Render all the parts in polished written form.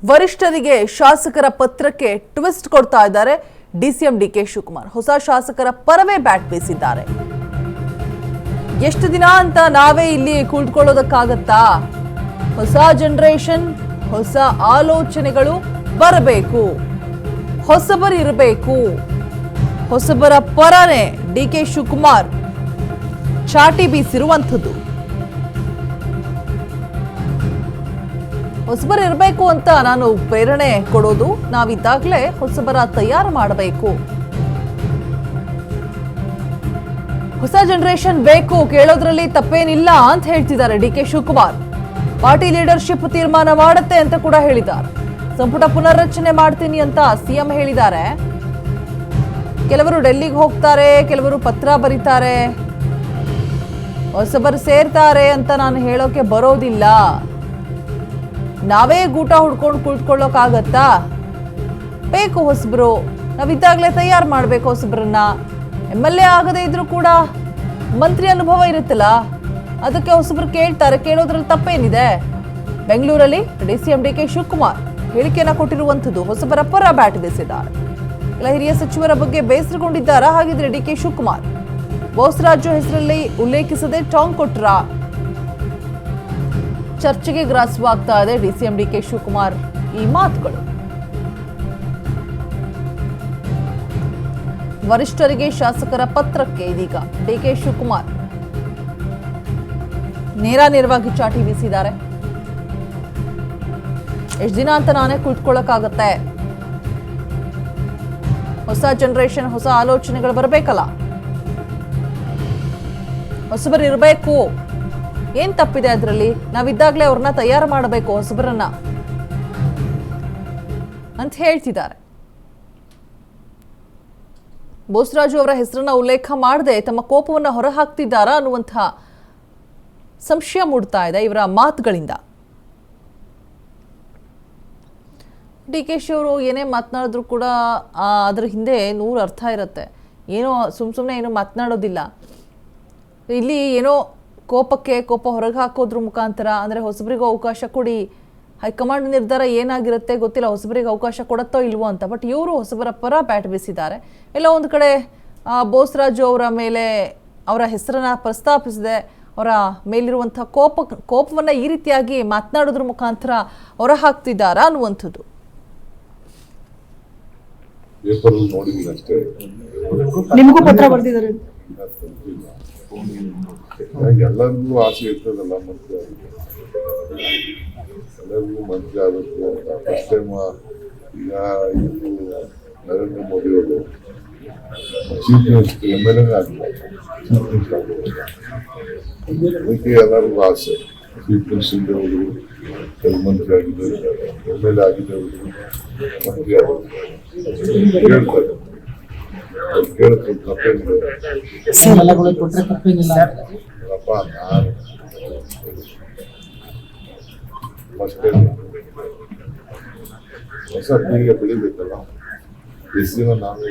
ವರಿಷ್ಠರಿಗೆ ಶಾಸಕರ ಪತ್ರಕ್ಕೆ ಟ್ವಿಸ್ಟ್ ಕೊಡ್ತಾ ಇದ್ದಾರೆ ಡಿಸಿಎಂ ಡಿಕೆ ಶಿವಕುಮಾರ್. ಹೊಸ ಶಾಸಕರ ಪರವೇ ಬ್ಯಾಟ್ ಬೀಸಿದ್ದಾರೆ. ಎಷ್ಟು ದಿನ ಅಂತ ನಾವೇ ಇಲ್ಲಿ ಕುಳಿತುಕೊಳ್ಳೋದಕ್ಕಾಗತ್ತಾ? ಹೊಸ ಜನರೇಷನ್, ಹೊಸ ಆಲೋಚನೆಗಳು ಬರಬೇಕು, ಹೊಸಬರಿರಬೇಕು. ಹೊಸಬರ ಪರನೇ ಡಿಕೆ ಶಿವಕುಮಾರ್ ಚಾಟಿ ಬೀಸಿರುವಂಥದ್ದು. ಹೊಸಬರು ಇರಬೇಕು ಅಂತ ನಾನು ಪ್ರೇರಣೆ ಕೊಡೋದು, ನಾವಿದ್ದಾಗಲೇ ಹೊಸಬರ ತಯಾರು ಮಾಡಬೇಕು. ಹೊಸ ಜನರೇಷನ್ ಬೇಕು, ಕೇಳೋದ್ರಲ್ಲಿ ತಪ್ಪೇನಿಲ್ಲ ಅಂತ ಹೇಳ್ತಿದ್ದಾರೆ ಡಿಕೆ ಶಿವಕುಮಾರ್. ಪಾರ್ಟಿ ಲೀಡರ್ಶಿಪ್ ತೀರ್ಮಾನ ಮಾಡುತ್ತೆ ಅಂತ ಕೂಡ ಹೇಳಿದ್ದಾರೆ. ಸಂಪುಟ ಪುನರ್ರಚನೆ ಮಾಡ್ತೀನಿ ಅಂತ ಸಿಎಂ ಹೇಳಿದ್ದಾರೆ. ಕೆಲವರು ಡೆಲ್ಲಿಗೆ ಹೋಗ್ತಾರೆ, ಕೆಲವರು ಪತ್ರ ಬರೀತಾರೆ, ಹೊಸಬರು ಸೇರ್ತಾರೆ ಅಂತ ನಾನು ಹೇಳೋಕೆ ಬರೋದಿಲ್ಲ. ನಾವೇ ಗೂಟ ಹುಡ್ಕೊಂಡು ಕುಳಿತುಕೊಳ್ಳೋಕ್ಕಾಗತ್ತಾ? ಬೇಕು ಹೊಸಬ್ರು, ನಾವಿದ್ದಾಗಲೇ ತಯಾರು ಮಾಡಬೇಕು ಹೊಸಬ್ರನ್ನ. MLA ಆಗದೇ ಇದ್ರೂ ಕೂಡ ಮಂತ್ರಿ ಅನುಭವ ಇರುತ್ತಲ್ಲ, ಅದಕ್ಕೆ ಹೊಸಬ್ರು ಕೇಳ್ತಾರೆ, ಕೇಳೋದ್ರಲ್ಲಿ ತಪ್ಪೇನಿದೆ? ಬೆಂಗಳೂರಲ್ಲಿ ಡಿಸಿಎಂ ಡಿಕೆ ಶಿವಕುಮಾರ್ ಹೇಳಿಕೆಯನ್ನ ಕೊಟ್ಟಿರುವಂಥದ್ದು. ಹೊಸಬರ ಪರ ಬ್ಯಾಟ್ ಬೀಸಿದ್ದಾರೆ. ಕೆಲ ಹಿರಿಯ ಸಚಿವರ ಬಗ್ಗೆ ಬೇಸರಗೊಂಡಿದ್ದಾರಾ? ಹಾಗಿದ್ರೆ ಡಿಕೆ ಶಿವಕುಮಾರ್ ಬೋಸರಾಜು ಹೆಸರಲ್ಲಿ ಉಲ್ಲೇಖಿಸದೆ ಟಾಂಗ್ ಕೊಟ್ರ? ಚರ್ಚೆಗೆ ಗ್ರಾಸವಾಗ್ತಾ ಇದೆ ಡಿಸಿಎಂ ಡಿಕೆ ಶಿವಕುಮಾರ್ ಈ ಮಾತುಗಳು. ವರಿಷ್ಠರಿಗೆ ಶಾಸಕರ ಪತ್ರಕ್ಕೆ ಇದೀಗ ಡಿಕೆ ಶಿವಕುಮಾರ್ ನೇರವಾಗಿ ಚಾಟಿ ಬೀಸಿದ್ದಾರೆ. ಎಷ್ಟು ದಿನ ಅಂತ ನಾನೇ ಕುಳಿತುಕೊಳ್ಳಕ್ಕಾಗತ್ತೆ? ಹೊಸ ಜನರೇಷನ್, ಹೊಸ ಆಲೋಚನೆಗಳು ಬರಬೇಕಲ್ಲ, ಹೊಸಬರು ಇರಬೇಕು. ಏನ್ ತಪ್ಪಿದೆ ಅದರಲ್ಲಿ? ನಾವಿದ್ದಾಗಲೇ ಅವ್ರನ್ನ ತಯಾರು ಮಾಡಬೇಕು ಹೊಸಬರನ್ನ ಅಂತ ಹೇಳ್ತಿದ್ದಾರೆ. ಬೋಸರಾಜು ಅವರ ಹೆಸರನ್ನ ಉಲ್ಲೇಖ ಮಾಡದೆ ತಮ್ಮ ಕೋಪವನ್ನು ಹೊರಹಾಕ್ತಿದ್ದಾರಾ ಅನ್ನುವಂತಹ ಸಂಶಯ ಮೂಡ್ತಾ ಇದೆ ಇವರ ಮಾತುಗಳಿಂದ. DK ಅವರು ಏನೇ ಮಾತನಾಡಿದ್ರು ಕೂಡ ಅದ್ರ ಹಿಂದೆ 100 ಅರ್ಥ ಇರುತ್ತೆ. ಏನೋ ಸುಮ್ಮನೆ ಏನೋ ಮಾತನಾಡೋದಿಲ್ಲ. ಇಲ್ಲಿ ಏನೋ ಕೋಪ ಹೊರಗೆ ಹಾಕೋದ್ರ ಮುಖಾಂತರ, ಅಂದರೆ ಹೊಸಬರಿಗೂ ಅವಕಾಶ ಕೊಡಿ, ಹೈಕಮಾಂಡ್ ನಿರ್ಧಾರ ಏನಾಗಿರುತ್ತೆ ಗೊತ್ತಿಲ್ಲ, ಹೊಸಬರಿಗೆ ಅವಕಾಶ ಕೊಡುತ್ತೋ ಇಲ್ವೋ ಅಂತ. ಬಟ್ ಇವರು ಹೊಸಬರ ಪರ ಬ್ಯಾಟ್ ಬೀಸಿದ್ದಾರೆ. ಎಲ್ಲ ಒಂದು ಕಡೆ ಬೋಸರಾಜು ಅವರ ಮೇಲೆ ಅವರ ಹೆಸರನ್ನ ಪ್ರಸ್ತಾಪಿಸಿದೆ. ಅವರ ಮೇಲಿರುವಂಥ ಕೋಪವನ್ನು ಈ ರೀತಿಯಾಗಿ ಮಾತನಾಡೋದ್ರ ಮುಖಾಂತರ ಹೊರ ಹಾಕ್ತಿದ್ದಾರಾ ಅನ್ನುವಂಥದ್ದು. ನಿಮಗೂ ಪತ್ರ ಬರ್ತಿದ್ದಾರೆ. ಎಲ್ಲರಿಗೂ ಆಸೆ ಇರ್ತದಲ್ಲ ಮಂತ್ರಿ ಎಲ್ಲರಿಗೂ ಮಂತ್ರಿ ಆಗಬೇಕು ಅಂತ. ಫಸ್ಟ್ ಟೈಮ್ ಈಗ ಇದು ನರೇಂದ್ರ ಮೋದಿ ಅವರು ಚೀಫ್ ಮಿನಿಸ್ಟರ್ MLA ಆಗಿಲ್ಲ, ಚೀಫ್ ಮಿನಿಸ್ಟರ್ ಆಗಬೇಕು. ಅದಕ್ಕೆ ಎಲ್ಲರಿಗೂ ಆಸೆ. ಚೀಫ್ ಮಿನಿಸ್ಟರ್ ಅವರು ಮಂತ್ರಿ ಆಗಿದ್ದಾರೆ, MLA ಆಗಿದ್ದವರು ಮಂತ್ರಿ ಆಗಿದ್ದಾರೆ ಹೇಳ್ತಾರೆ. ಅವ್ರು ಕೇಳಿದ್ರೆ ತಪ್ಪೇನಿದೆ ಅಪ್ಪ. ನಾನು ಫಸ್ಟ್ ಟೈಮ್ ಹೊಸ ಪೀಳಿಗೆ ಬೆಳಿಬೇಕಲ್ಲ, ಬಿಸಿನ ನಾವೇ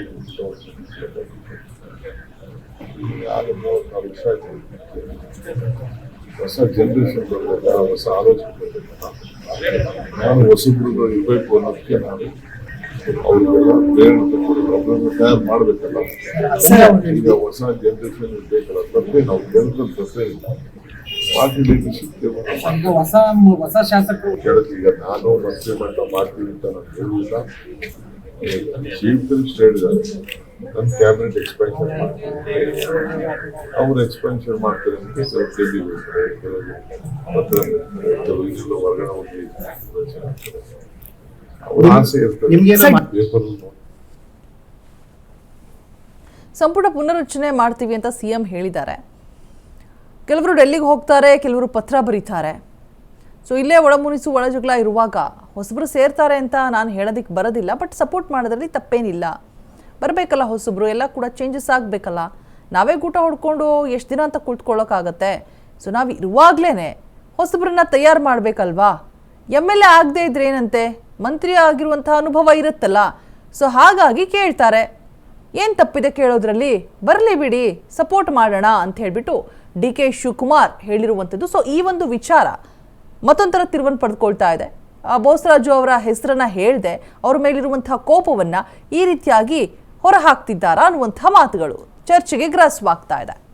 34 ವರ್ಷ ಆಯ್ತು. ಹೊಸ ಜನರೇಷನ್ ಬರಬೇಕಲ್ಲ, ಹೊಸ ಆಲೋಚನೆ ಬರಬೇಕಲ್ಲ. ನಾನು ಹೊಸಬ್ರು ಇರಬೇಕು ಅನ್ನೋದಕ್ಕೆ ನಾನು ಅವ್ರಿಗೆಲ್ಲ ಪ್ರೇರಣೆ ಒಬ್ಬರನ್ನ ತಯಾರು ಮಾಡ್ಬೇಕಲ್ಲ. ಈಗ ಹೊಸ ಜನರೇಷನ್ ಇರ್ಬೇಕಲ್ಲ, ತಪ್ಪೇ ನಾವು ಕೇಳಿದ್ರೆ ತಪ್ಪೇ ಇಲ್ಲ. ಪಾರ್ಟಿ ಲೀಡರ್ಶಿಪ್ ಹೊಸ ಶಾಸಕರು ಕೇಳಕ್ಕೆ ಈಗ ನಾನು ಮಂತ್ರಿಮಂಡಲ ಮಾಡ್ತೀನಿ ಅಂತ ನಾನು ಹೇಳಿಲ್ಲ. ಚೀಫ್ ಮಿನಿಸ್ಟರ್ ಹೇಳಿದ್ದಾರೆ ನನ್ನ ಕ್ಯಾಬಿನೆಟ್ ಎಕ್ಸ್ಪೆನ್ಷನ್ ಮಾಡ್ತೀನಿ, ಅವ್ರು ಎಕ್ಸ್ಪೆನ್ಷನ್ ಮಾಡ್ತಾರೆ ಅಂತ ಡೆಲ್ಲಿ ಹೋಗ್ತಾರೆ, ಪತ್ರ ಇದೆಲ್ಲ ಹೊರಗಡೆ ಹೋಗಿ ಅವ್ರ ಆಸೆ ಇರ್ತದೆ. ಸಂಪುಟ ಪುನರ್ರಚನೆ ಮಾಡ್ತೀವಿ ಅಂತ ಸಿಎಂ ಹೇಳಿದ್ದಾರೆ. ಕೆಲವರು ಡೆಲ್ಲಿಗೆ ಹೋಗ್ತಾರೆ, ಕೆಲವರು ಪತ್ರ ಬರೀತಾರೆ. ಸೊ ಇಲ್ಲೇ ಒಳಮುನಿಸು ಒಳಜಗಳ ಇರುವಾಗ ಹೊಸಬ್ರು ಸೇರ್ತಾರೆ ಅಂತ ನಾನು ಹೇಳೋದಕ್ಕೆ ಬರೋದಿಲ್ಲ. ಬಟ್ ಸಪೋರ್ಟ್ ಮಾಡೋದ್ರಲ್ಲಿ ತಪ್ಪೇನಿಲ್ಲ. ಬರಬೇಕಲ್ಲ ಹೊಸಬ್ರು, ಎಲ್ಲ ಕೂಡ ಚೇಂಜಸ್ ಆಗಬೇಕಲ್ಲ. ನಾವೇ ಗೂಟ ಹೊಡ್ಕೊಂಡು ಎಷ್ಟು ದಿನ ಅಂತ ಕುಳಿತುಕೊಳ್ಳೋಕ್ಕಾಗತ್ತೆ? ಸೊ ನಾವು ಇರುವಾಗಲೇ ಹೊಸಬ್ರನ್ನ ತಯಾರು ಮಾಡಬೇಕಲ್ವಾ? MLA ಆಗದೆ ಇದ್ರೆ ಏನಂತೆ, ಮಂತ್ರಿ ಆಗಿರುವಂಥ ಅನುಭವ ಇರುತ್ತಲ್ಲ. ಸೊ ಹಾಗಾಗಿ ಕೇಳ್ತಾರೆ. ಏನು ತಪ್ಪಿದೆ ಕೇಳೋದ್ರಲ್ಲಿ? ಬರಲಿ ಬಿಡಿ, ಸಪೋರ್ಟ್ ಮಾಡೋಣ ಅಂತ ಹೇಳಿಬಿಟ್ಟು DK ಶಿವಕುಮಾರ್ ಹೇಳಿರುವಂಥದ್ದು. ಸೊ ಈ ಒಂದು ವಿಚಾರ ಮತ್ತೊಂಥರ ತಿರುವನ್ನು ಪಡೆದುಕೊಳ್ತಾ ಇದೆ. ಬೋಸರಾಜು ಅವರ ಹೆಸರನ್ನ ಹೇಳ್ದೆ ಅವ್ರ ಮೇಲಿರುವಂತಹ ಕೋಪವನ್ನ ಈ ರೀತಿಯಾಗಿ ಹೊರಹಾಕ್ತಿದ್ದಾರಾ ಅನ್ನುವಂಥ ಮಾತುಗಳು ಚರ್ಚೆಗೆ ಗ್ರಾಸವಾಗ್ತಾ ಇದೆ.